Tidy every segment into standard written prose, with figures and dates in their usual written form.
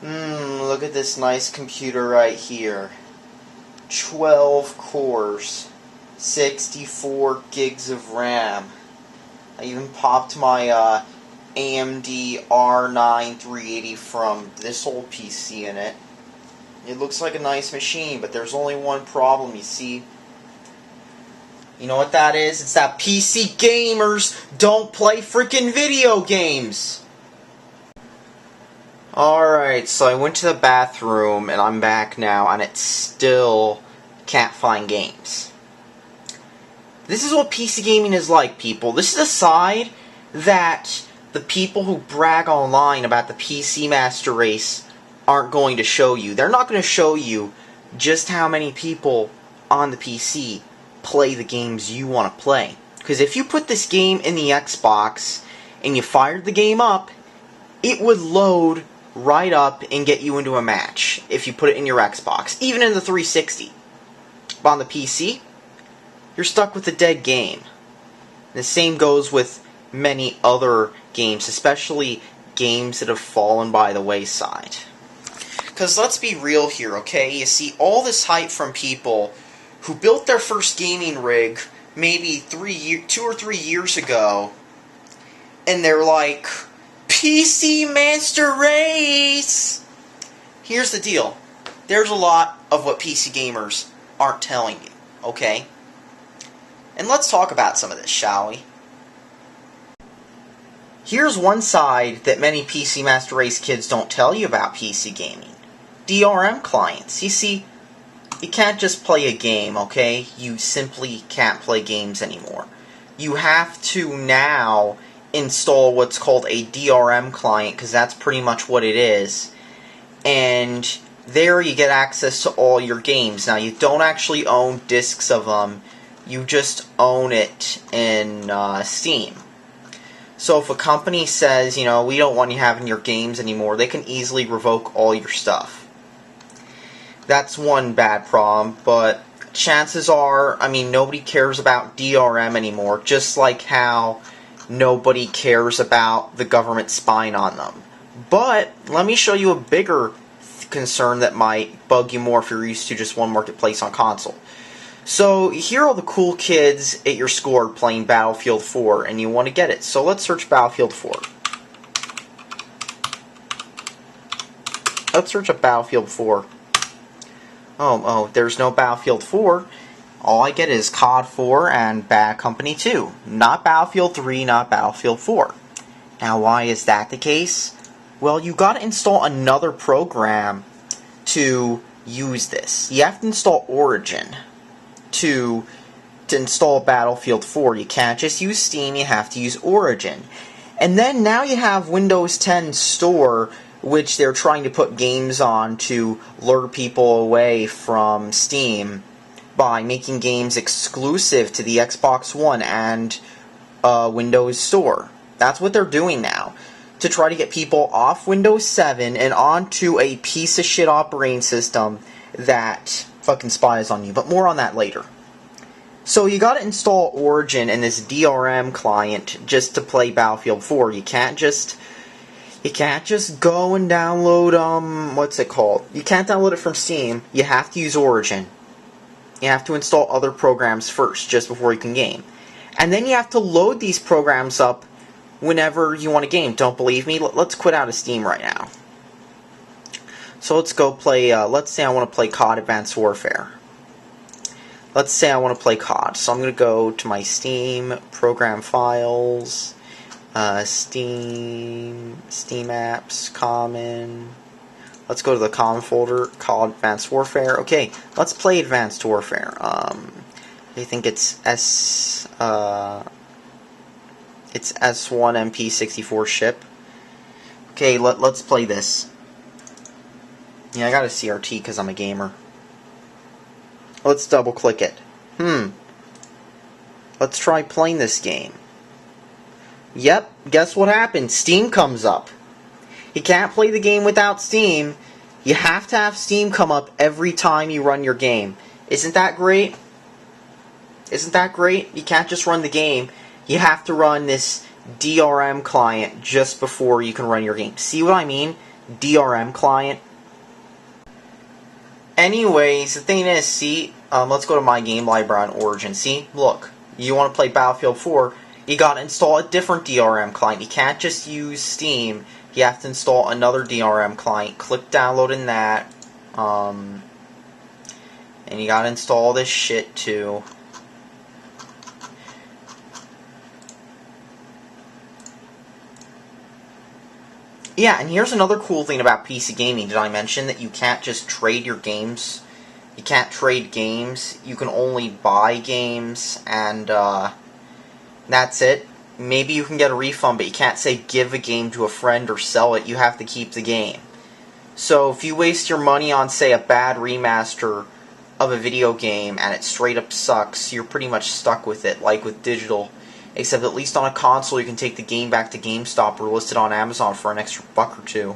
Look at this nice computer right here. 12 cores, 64 gigs of RAM. I even popped my AMD R9 380 from this old PC in it. It looks like a nice machine, but there's only one problem, you see. You know what that is? It's that PC gamers don't play freaking video games! Alright, so I went to the bathroom and I'm back now and it still can't find games. This is what PC gaming is like, people. This is a side that the people who brag online about the PC Master Race aren't going to show you. They're not going to show you just how many people on the PC play the games you want to play. Because if you put this game in the Xbox and you fired the game up, it would load right up and get you into a match if you put it in your Xbox, even in the 360. But on the PC, you're stuck with a dead game. The same goes with many other games, especially games that have fallen by the wayside. Because let's be real here, okay? You see all this hype from people who built their first gaming rig maybe 2 or 3 years ago, and they're like, PC Master Race! Here's the deal. There's a lot of what PC gamers aren't telling you, okay? And let's talk about some of this, shall we? Here's one side that many PC Master Race kids don't tell you about PC gaming. DRM clients. You see, you can't just play a game, okay? You simply can't play games anymore. You have to now install what's called a DRM client, because that's pretty much what it is. And there you get access to all your games. Now, you don't actually own discs of them. You just own it in Steam. So if a company says, you know, we don't want you having your games anymore, they can easily revoke all your stuff. That's one bad problem, but chances are, I mean, nobody cares about DRM anymore, just like how nobody cares about the government spying on them. But let me show you a bigger concern that might bug you more if you're used to just one marketplace on console. So here are all the cool kids at your school are playing Battlefield 4, and you want to get it. So let's search Battlefield 4. Let's search up Battlefield 4. Oh, there's no Battlefield 4. All I get is COD 4 and Bad Company 2. Not Battlefield 3, not Battlefield 4. Now, why is that the case? Well, you gotta install another program to use this. You have to install Origin to install Battlefield 4. You can't just use Steam, you have to use Origin. And then now you have Windows 10 Store, which they're trying to put games on to lure people away from Steam by making games exclusive to the Xbox One and Windows Store. That's what they're doing now, to try to get people off Windows 7 and onto a piece of shit operating system that fucking spies on you. But more on that later. So you gotta install Origin and this DRM client just to play Battlefield 4. You can't just go and download, what's it called? You can't download it from Steam. You have to use Origin. You have to install other programs first, just before you can game. And then you have to load these programs up whenever you want to game. Don't believe me? Let's quit out of Steam right now. So let's go play, let's say I want to play COD Advanced Warfare. Let's say I want to play COD. So I'm going to go to my Steam, Program Files, Steam Apps, Common. Let's go to the Common folder called Advanced Warfare. Okay, let's play Advanced Warfare. I think it's S1 MP64 ship. Okay, let's play this. Yeah, I got a CRT because I'm a gamer. Let's double click it. Let's try playing this game. Yep, guess what happened? Steam comes up. You can't play the game without Steam. You have to have Steam come up every time you run your game. Isn't that great? Isn't that great? You can't just run the game. You have to run this DRM client just before you can run your game. See what I mean? DRM client. Anyways, the thing is, see, let's go to my game library on Origin. See, look, you want to play Battlefield 4, you gotta install a different DRM client. You can't just use Steam. You have to install another DRM client. Click download in that. And you gotta install this shit too. Yeah, and here's another cool thing about PC gaming. Did I mention that you can't just trade your games? You can't trade games. You can only buy games, and that's it. Maybe you can get a refund, but you can't say give a game to a friend or sell it. You have to keep the game. So if you waste your money on, say, a bad remaster of a video game and it straight up sucks, you're pretty much stuck with it, like with digital. Except at least on a console you can take the game back to GameStop or list it on Amazon for an extra $1 or $2.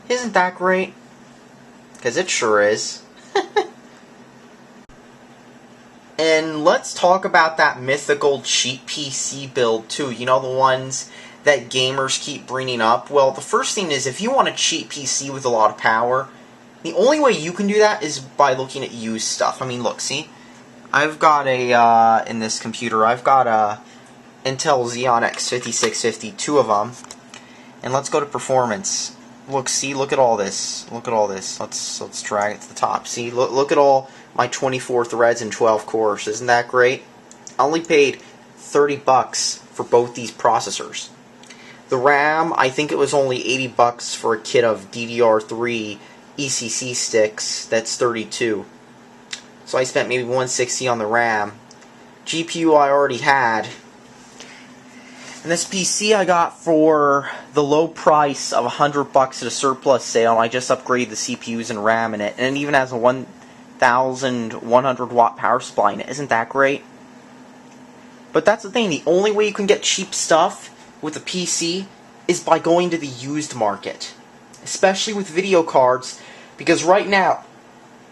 Isn't that great? Because it sure is. And let's talk about that mythical cheap PC build too. You know, the ones that gamers keep bringing up? Well, the first thing is, if you want a cheap PC with a lot of power, the only way you can do that is by looking at used stuff. I mean, look, see? I've got a, in this computer, I've got a Intel Xeon X5650, two of them. And let's go to performance. Look, see, look at all this. Look at all this. Let's drag it to the top. See, look at all my 24 threads and 12 cores. Isn't that great? I only paid $30 for both these processors. The RAM, I think it was only $80 for a kit of DDR3 ECC sticks. That's 32. So I spent maybe $160 on the RAM. GPU I already had. And this PC I got for the low price of $100 at a surplus sale. I just upgraded the CPUs and RAM in it. And it even has a 1,100 watt power supply in it. Isn't that great? But that's the thing. The only way you can get cheap stuff with a PC is by going to the used market. Especially with video cards. Because right now,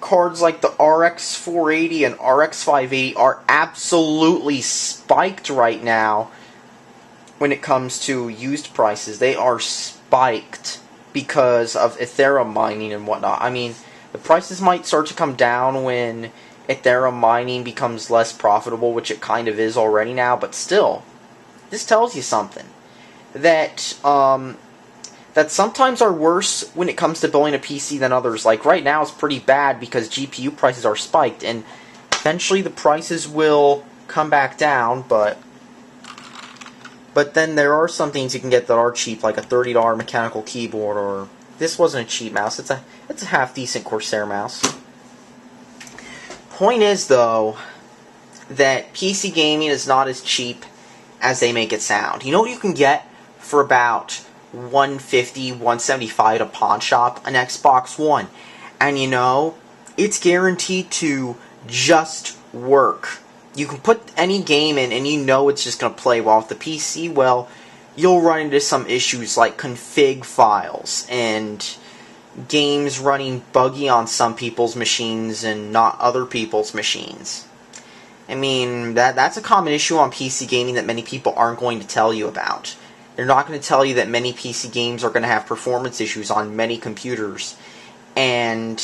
cards like the RX 480 and RX 580 are absolutely spiked right now. When it comes to used prices, they are spiked because of Ethereum mining and whatnot. I mean, the prices might start to come down when Ethereum mining becomes less profitable, which it kind of is already now, but still, this tells you something. That, that sometimes are worse when it comes to building a PC than others. Like, right now it's pretty bad because GPU prices are spiked, and eventually the prices will come back down, but then there are some things you can get that are cheap, like a $30 mechanical keyboard, or this wasn't a cheap mouse. It's a half decent Corsair mouse. Point is, though, that PC gaming is not as cheap as they make it sound. You know what you can get for about $150, $175 at a pawn shop? An Xbox One. And you know, it's guaranteed to just work. You can put any game in and you know it's just going to play. While with the PC, well, you'll run into some issues like config files and games running buggy on some people's machines and not other people's machines. I mean, that's a common issue on PC gaming that many people aren't going to tell you about. They're not going to tell you that many PC games are going to have performance issues on many computers. And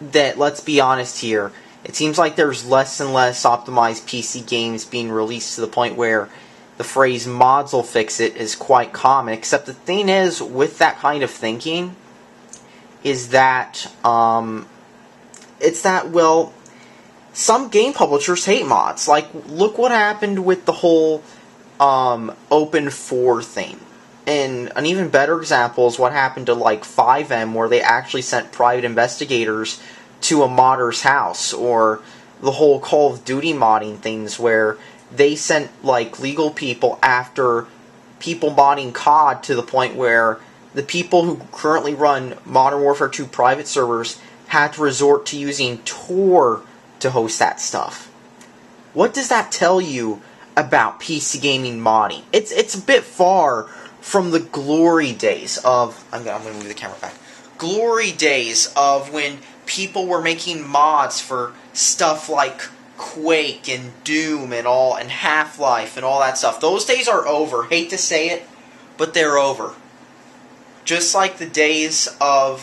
that, let's be honest here, it seems like there's less and less optimized PC games being released to the point where the phrase mods will fix it is quite common. Except the thing is, with that kind of thinking, is that, well, some game publishers hate mods. Like, look what happened with the whole Open 4 thing. And an even better example is what happened to, like, 5M, where they actually sent private investigators to a modder's house, or the whole Call of Duty modding things where they sent, like, legal people after people modding COD to the point where the people who currently run Modern Warfare 2 private servers had to resort to using Tor to host that stuff. What does that tell you about PC gaming modding? It's a bit far from the glory days of... I'm going to move the camera back. Glory days of when people were making mods for stuff like Quake and Doom and all, and Half-Life and all that stuff. Those days are over. Hate to say it, but they're over. Just like the days of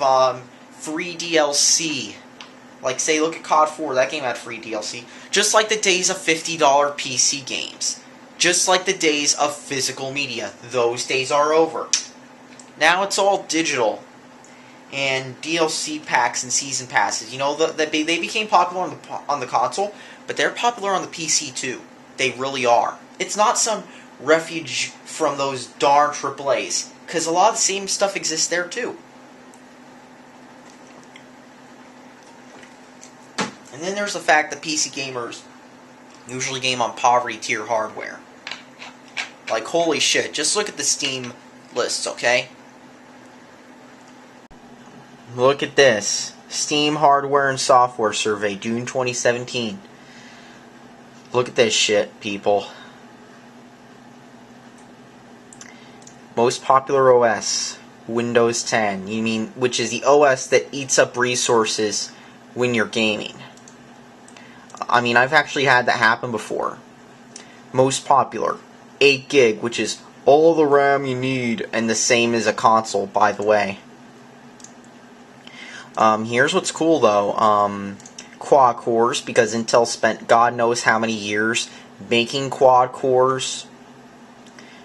free DLC. Like, say, look at COD 4, that game had free DLC. Just like the days of $50 PC games. Just like the days of physical media. Those days are over. Now it's all digital. And DLC packs and season passes. You know, they became popular on the console, but they're popular on the PC too. They really are. It's not some refuge from those darn AAAs, because a lot of the same stuff exists there too. And then there's the fact that PC gamers usually game on poverty tier hardware. Like, holy shit, just look at the Steam lists, okay? Look at this. Steam Hardware and Software Survey, June 2017. Look at this shit, people. Most popular OS, Windows 10. You mean, which is the OS that eats up resources when you're gaming. I mean, I've actually had that happen before. Most popular, 8 gig, which is all the RAM you need, and the same as a console, by the way. Here's what's cool, though. Quad cores, because Intel spent God knows how many years making quad cores.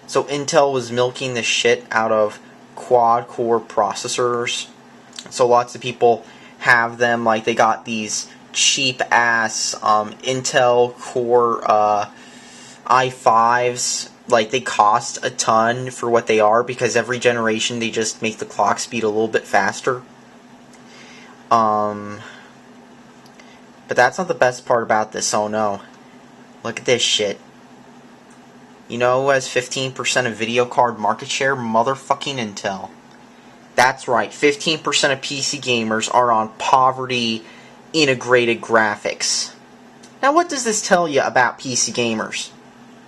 So Intel was milking the shit out of quad core processors. So lots of people have them, like they got these cheap ass Intel Core i5s. Like, they cost a ton for what they are, because every generation they just make the clock speed a little bit faster. But that's not the best part about this. Oh no. Look at this shit. You know who has 15% of video card market share? Motherfucking Intel. That's right, 15% of PC gamers are on poverty integrated graphics. Now, what does this tell you about PC gamers?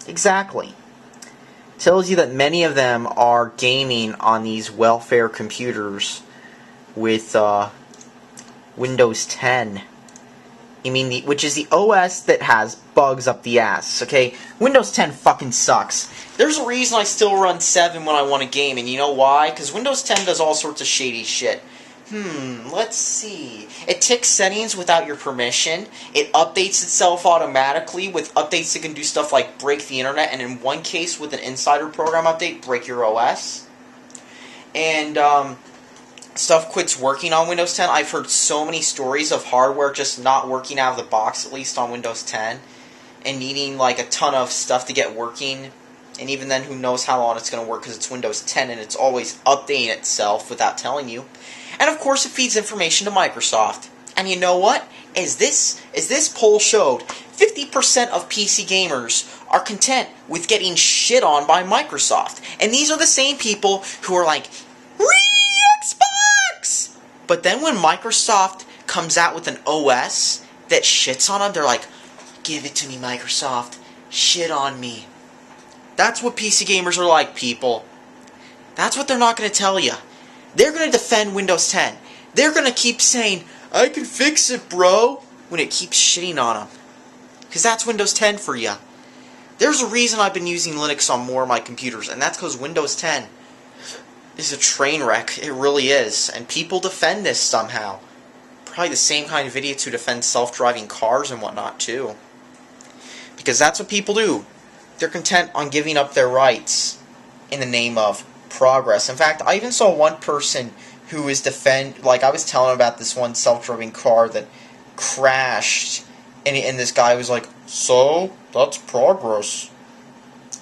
Exactly. It tells you that many of them are gaming on these welfare computers with Windows 10. I mean, which is the OS that has bugs up the ass, okay? Windows 10 fucking sucks. There's a reason I still run 7 when I want to game, and you know why? Because Windows 10 does all sorts of shady shit. Let's see. It ticks settings without your permission. It updates itself automatically with updates that can do stuff like break the internet, and in one case, with an insider program update, break your OS. And, stuff quits working on Windows 10. I've heard so many stories of hardware just not working out of the box, at least on Windows 10, and needing like a ton of stuff to get working. And even then, who knows how long it's going to work, because it's Windows 10 and it's always updating itself without telling you. And of course, it feeds information to Microsoft. And you know what? As this poll showed, 50% of PC gamers are content with getting shit on by Microsoft. And these are the same people who are like, Xbox! But then when Microsoft comes out with an OS that shits on them, they're like, give it to me, Microsoft. Shit on me. That's what PC gamers are like, people. That's what they're not going to tell you. They're going to defend Windows 10. They're going to keep saying, I can fix it, bro, when it keeps shitting on them. Because that's Windows 10 for you. There's a reason I've been using Linux on more of my computers, and that's because Windows 10 is a train wreck. It really is. And people defend this somehow. Probably the same kind of idiots who defend self-driving cars and whatnot, too. Because that's what people do. They're content on giving up their rights in the name of progress. In fact, I even saw one person who was like, I was telling him about this one self-driving car that crashed, and this guy was like, so, that's progress.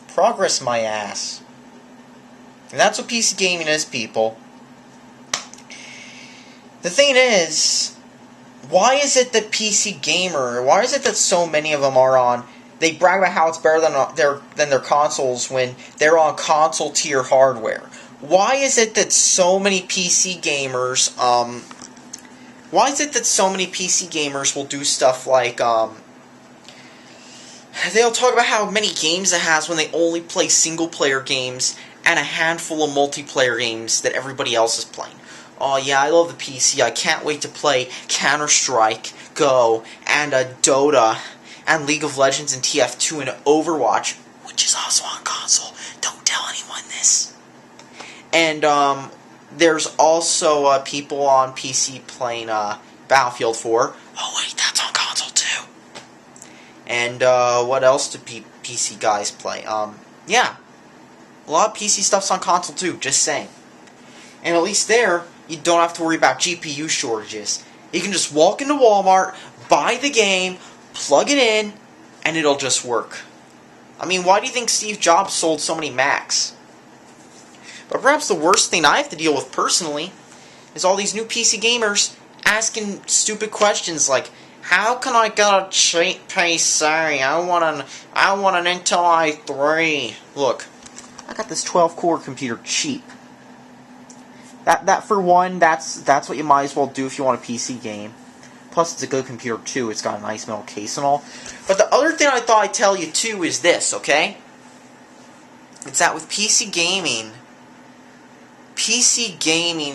Progress my ass. And that's what PC gaming is, people. The thing is, why is it that why is it that so many of them are on, they brag about how it's better than their consoles when they're on console tier hardware? Why is it that so many PC gamers, will do stuff like, they'll talk about how many games it has when they only play single-player games and a handful of multiplayer games that everybody else is playing. Oh yeah, I love the PC. I can't wait to play Counter-Strike, Go, and Dota, and League of Legends, and TF2, and Overwatch, which is also on console. Don't tell anyone this. And There's also people on PC playing Battlefield 4. Oh wait, that's on console too. And what else do PC guys play? Yeah, a lot of PC stuff's on console too, just saying. And at least there, you don't have to worry about GPU shortages. You can just walk into Walmart, buy the game, plug it in, and it'll just work. I mean, why do you think Steve Jobs sold so many Macs? But perhaps the worst thing I have to deal with personally is all these new PC gamers asking stupid questions like, how can I get a cheap PC? I want an Intel i3. Look, I got this 12-core computer cheap. That for one, that's what you might as well do if you want a PC game. Plus, it's a good computer too. It's got a nice metal case and all. But the other thing I thought I'd tell you too is this, okay? It's that with PC gaming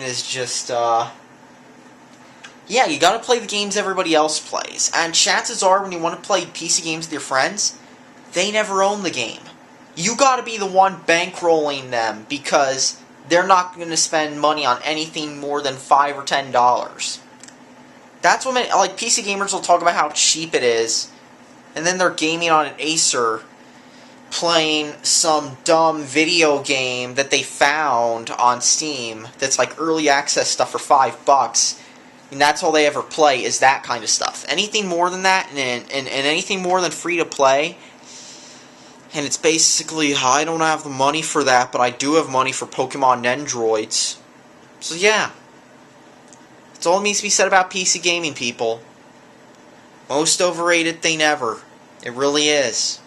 is just, yeah, you gotta play the games everybody else plays. And chances are, when you want to play PC games with your friends, they never own the game. You gotta be the one bankrolling them, because they're not going to spend money on anything more than $5 or $10. That's what like PC gamers will talk about how cheap it is, and then they're gaming on an Acer, playing some dumb video game that they found on Steam that's like early access stuff for $5, and that's all they ever play is that kind of stuff. Anything more than that, and anything more than free to play, and it's basically, I don't have the money for that, but I do have money for Pokemon Nendroids. So yeah, that's all that needs to be said about PC gaming, people. Most overrated thing ever. It really is.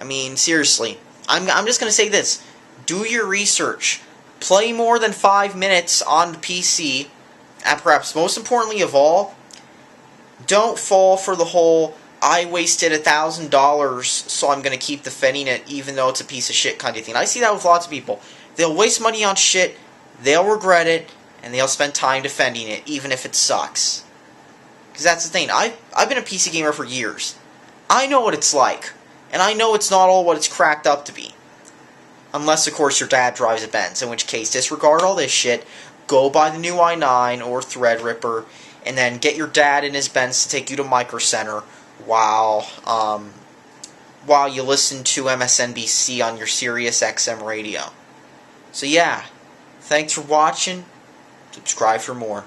I mean, seriously. I'm just going to say this. Do your research. Play more than 5 minutes on the PC. And perhaps most importantly of all, don't fall for the whole, I wasted $1,000, so I'm going to keep defending it even though it's a piece of shit kind of thing. I see that with lots of people. They'll waste money on shit, they'll regret it, and they'll spend time defending it, even if it sucks. Because that's the thing. I've been a PC gamer for years. I know what it's like. And I know it's not all what it's cracked up to be. Unless, of course, your dad drives a Benz, in which case, disregard all this shit, go buy the new i9 or Threadripper, and then get your dad in his Benz to take you to Micro Center while you listen to MSNBC on your Sirius XM radio. So yeah, thanks for watching. Subscribe for more.